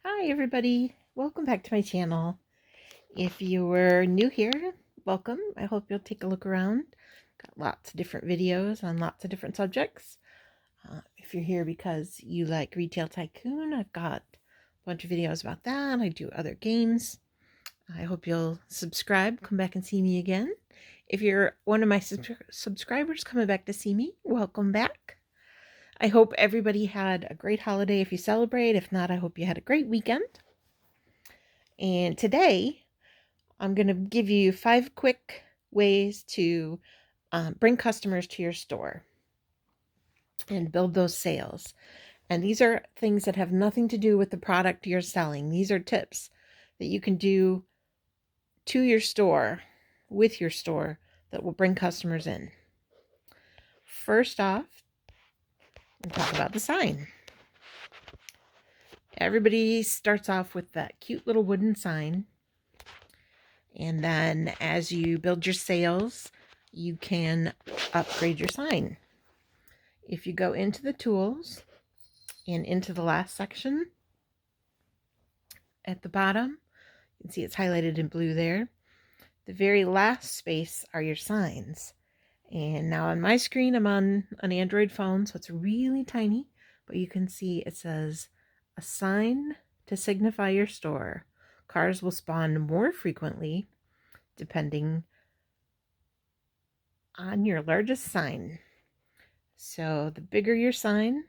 Hi everybody, welcome back to my channel. If you were new here, welcome. I hope you'll take a look around. Got lots of different videos on lots of different subjects. If you're here because you like Retail Tycoon, I've got a bunch of videos about that. I do other games. I hope you'll subscribe, come back and see me again. If you're one of my subscribers coming back to see me, welcome back. I hope everybody had a great holiday if you celebrate. If not, I hope you had a great weekend. And today, I'm going to give you 5 quick ways to bring customers to your store and build those sales. And these are things that have nothing to do with the product you're selling. These are tips that you can do to your store, with your store, that will bring customers in. First off, we'll talk about the sign. Everybody starts off with that cute little wooden sign. And then as you build your sales, you can upgrade your sign. If you go into the tools and into the last section at the bottom, you can see it's highlighted in blue there. The very last space are your signs. And now on my screen, I'm on an Android phone, so it's really tiny, but you can see it says, a sign to signify your store. Cars will spawn more frequently depending on your largest sign. So the bigger your sign,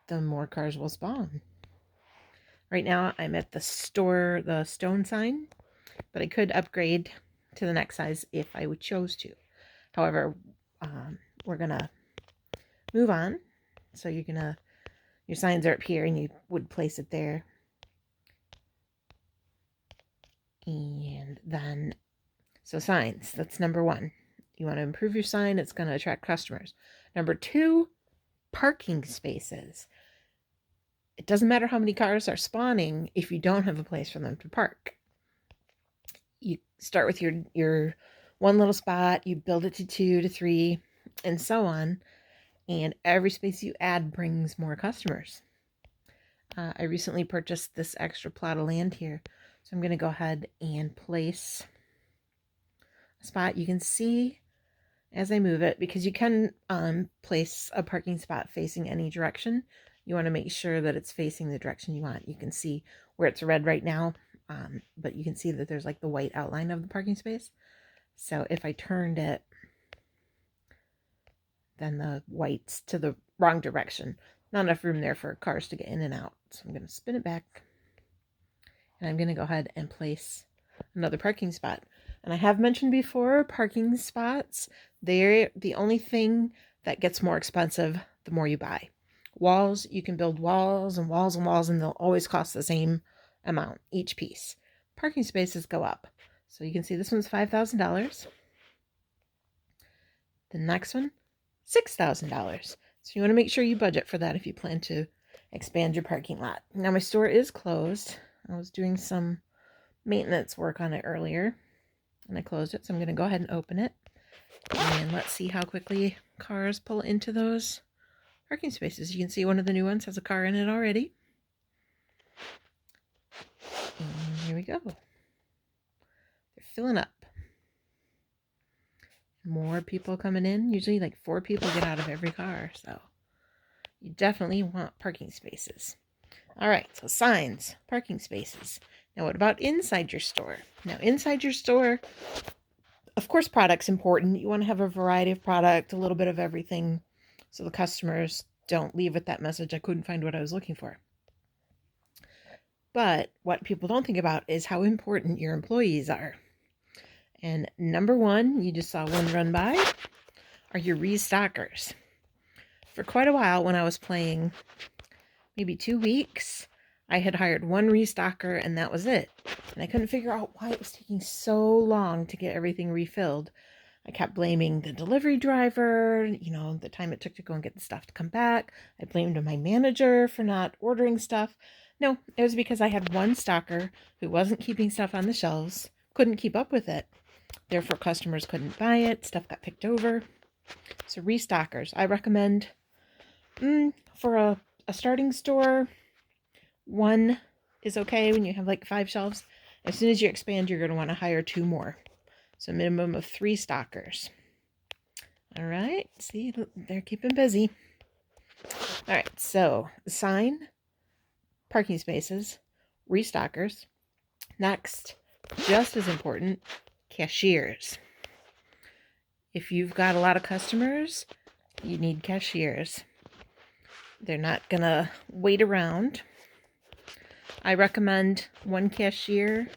the more cars will spawn. Right now I'm at the store, the stone sign, but I could upgrade to the next size if I would chose to. However, we're gonna move on. So your signs are up here and you would place it there. And then, so signs, that's number 1. You want to improve your sign, it's going to attract customers. Number 2, parking spaces. It doesn't matter how many cars are spawning if you don't have a place for them to park. You start with your one little spot, you build it to 2 to 3, and so on. And every space you add brings more customers. I recently purchased this extra plot of land here. So I'm going to go ahead and place a spot. You can see as I move it, because you can place a parking spot facing any direction. You want to make sure that it's facing the direction you want. You can see where it's red right now, but you can see that there's like the white outline of the parking space. So if I turned it, then the white's to the wrong direction. Not enough room there for cars to get in and out. So I'm going to spin it back. And I'm going to go ahead and place another parking spot. And I have mentioned before, parking spots, they're the only thing that gets more expensive the more you buy. Walls, you can build walls and walls and walls, and they'll always cost the same amount each piece. Parking spaces go up. So you can see this one's $5,000. The next one, $6,000. So you want to make sure you budget for that if you plan to expand your parking lot. Now my store is closed. I was doing some maintenance work on it earlier and I closed it. So I'm going to go ahead and open it. And let's see how quickly cars pull into those parking spaces. You can see one of the new ones has a car in it already. And here we go. They're filling up. More people coming in. Usually like 4 people get out of every car. So you definitely want parking spaces. All right, so signs, parking spaces. Now what about inside your store? Now inside your store, of course, product's important. You want to have a variety of product, a little bit of everything, so the customers don't leave with that message, I couldn't find what I was looking for. But what people don't think about is how important your employees are. And number 1, you just saw one run by, are your restockers. For quite a while when I was playing, maybe 2 weeks, I had hired one restocker and that was it. And I couldn't figure out why it was taking so long to get everything refilled. I kept blaming the delivery driver, the time it took to go and get the stuff to come back. I blamed my manager for not ordering stuff. No, it was because I had one stocker who wasn't keeping stuff on the shelves, couldn't keep up with it. Therefore, customers couldn't buy it. Stuff got picked over. So restockers, I recommend for a a starting store, 1 is okay when you have like 5 shelves. As soon as you expand, you're going to want to hire 2 more. So minimum of 3 stockers. All right, see, they're keeping busy. All right, so sign, parking spaces, restockers. Next, just as important, cashiers. If you've got a lot of customers, you need cashiers. They're not gonna wait around. I recommend 1 cashier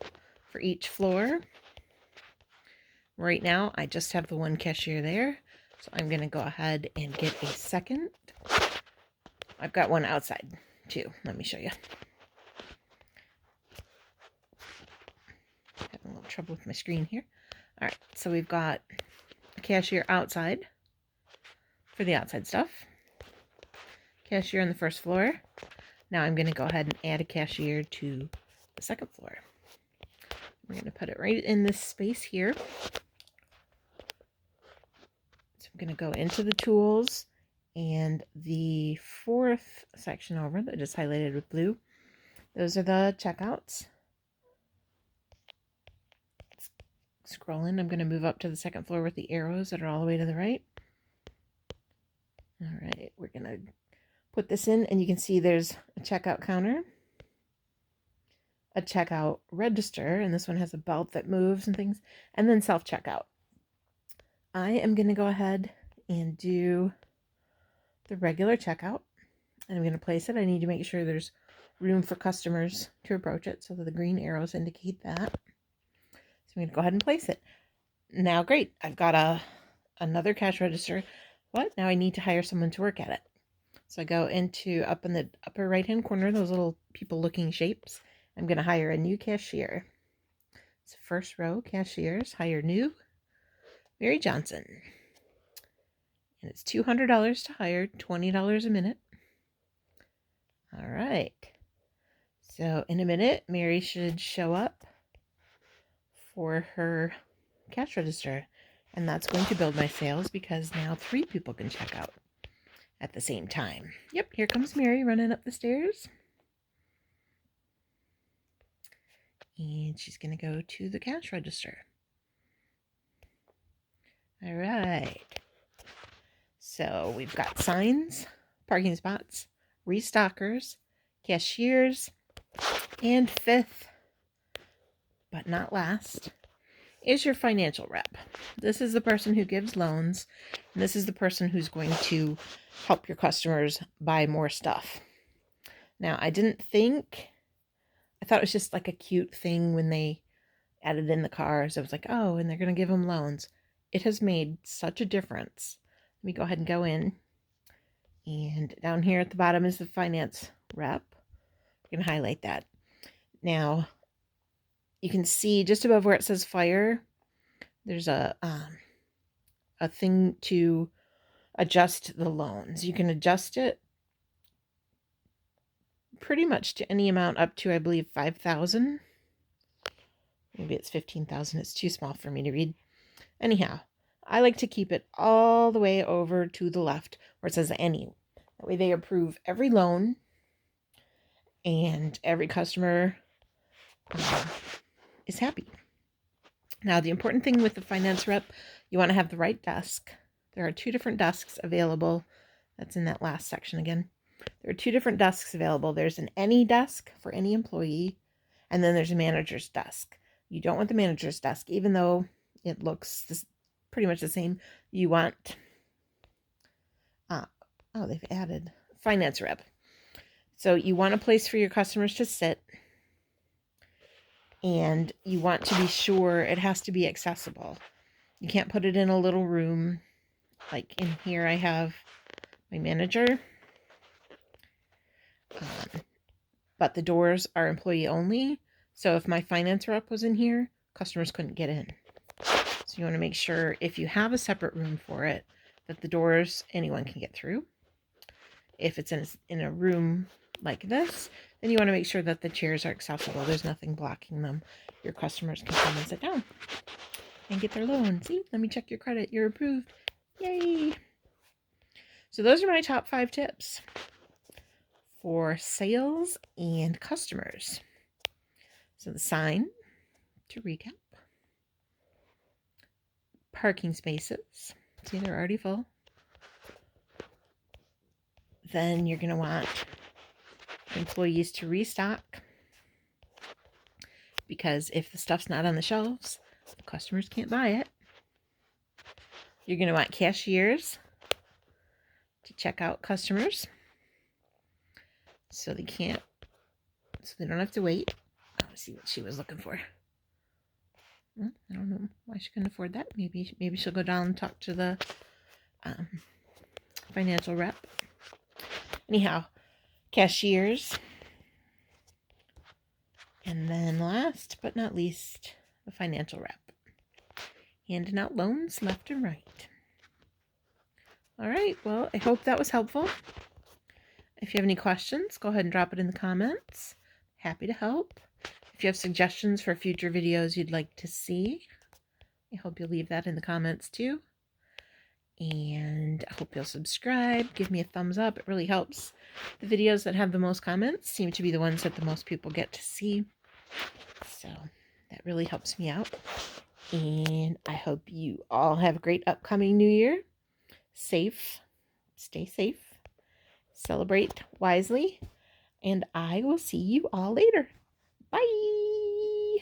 for each floor. Right now, I just have the 1 cashier there, so I'm gonna go ahead and get a second. I've got 1 outside too. Let me show you. Having a little trouble with my screen here. All right, so we've got a cashier outside for the outside stuff. Cashier on the first floor. Now I'm going to go ahead and add a cashier to the second floor. We're going to put it right in this space here. So I'm going to go into the tools, and the 4th section over that I just highlighted with blue, those are the checkouts. Scrolling, I'm going to move up to the second floor with the arrows that are all the way to the right. All right, we're going to put this in, and you can see there's a checkout counter, a checkout register, and this one has a belt that moves and things, and then self-checkout. I am going to go ahead and do the regular checkout, and I'm going to place it. I need to make sure there's room for customers to approach it, so that the green arrows indicate that. So I'm going to go ahead and place it. Now, great, I've got another cash register, but now I need to hire someone to work at it. So I go into up in the upper right hand corner, those little people looking shapes. I'm going to hire a new cashier. So first row, cashiers, hire new, Mary Johnson. And it's $200 to hire, $20 a minute. All right. So in a minute, Mary should show up for her cash register. And that's going to build my sales because now 3 people can check out at the same time. Yep, here comes Mary running up the stairs. And she's going to go to the cash register. All right. So we've got signs, parking spots, restockers, cashiers, and 5th, but not last, is your financial rep. This is the person who gives loans, and this is the person who's going to help your customers buy more stuff. Now, I thought it was just like a cute thing when they added in the cars. I was like, oh, and they're going to give them loans. It has made such a difference. Let me go ahead and go in. And down here at the bottom is the finance rep. You can highlight that. Now, you can see just above where it says fire, there's a thing to adjust the loans. You can adjust it pretty much to any amount up to, I believe, 5,000. Maybe it's 15,000. It's too small for me to read. Anyhow, I like to keep it all the way over to the left where it says any. That way they approve every loan and every customer is happy. Now, the important thing with the finance rep, you want to have the right desk. There are 2 different desks available. That's in that last section again. There are 2 different desks available. There's an any desk for any employee, and then there's a manager's desk. You don't want the manager's desk, even though it looks pretty much the same. You want, they've added finance rep. So you want a place for your customers to sit, and you want to be sure it has to be accessible. You can't put it in a little room. Like in here, I have my manager, but the doors are employee only. So if my finance rep was in here, customers couldn't get in. So you want to make sure if you have a separate room for it, that the doors, anyone can get through. If it's in a room like this, then you want to make sure that the chairs are accessible. There's nothing blocking them. Your customers can come and sit down and get their loan. See, let me check your credit. You're approved. Yay! So those are my top 5 tips for sales and customers. So the sign, to recap, parking spaces. See, they're already full. Then you're going to want employees to restock, because if the stuff's not on the shelves, the customers can't buy it. You're going to want cashiers to check out customers so they don't have to wait. Let's see what she was looking for. I don't know why she couldn't afford that. Maybe she'll go down and talk to the financial rep. Anyhow, cashiers. And then last but not least, the financial rep. Handing out loans left and right. All right, well, I hope that was helpful. If you have any questions, go ahead and drop it in the comments. Happy to help. If you have suggestions for future videos you'd like to see, I hope you'll leave that in the comments too. And I hope you'll subscribe, give me a thumbs up. It really helps. The videos that have the most comments seem to be the ones that the most people get to see. So that really helps me out. And I hope you all have a great upcoming new year. Stay safe, celebrate wisely, and I will see you all later. Bye!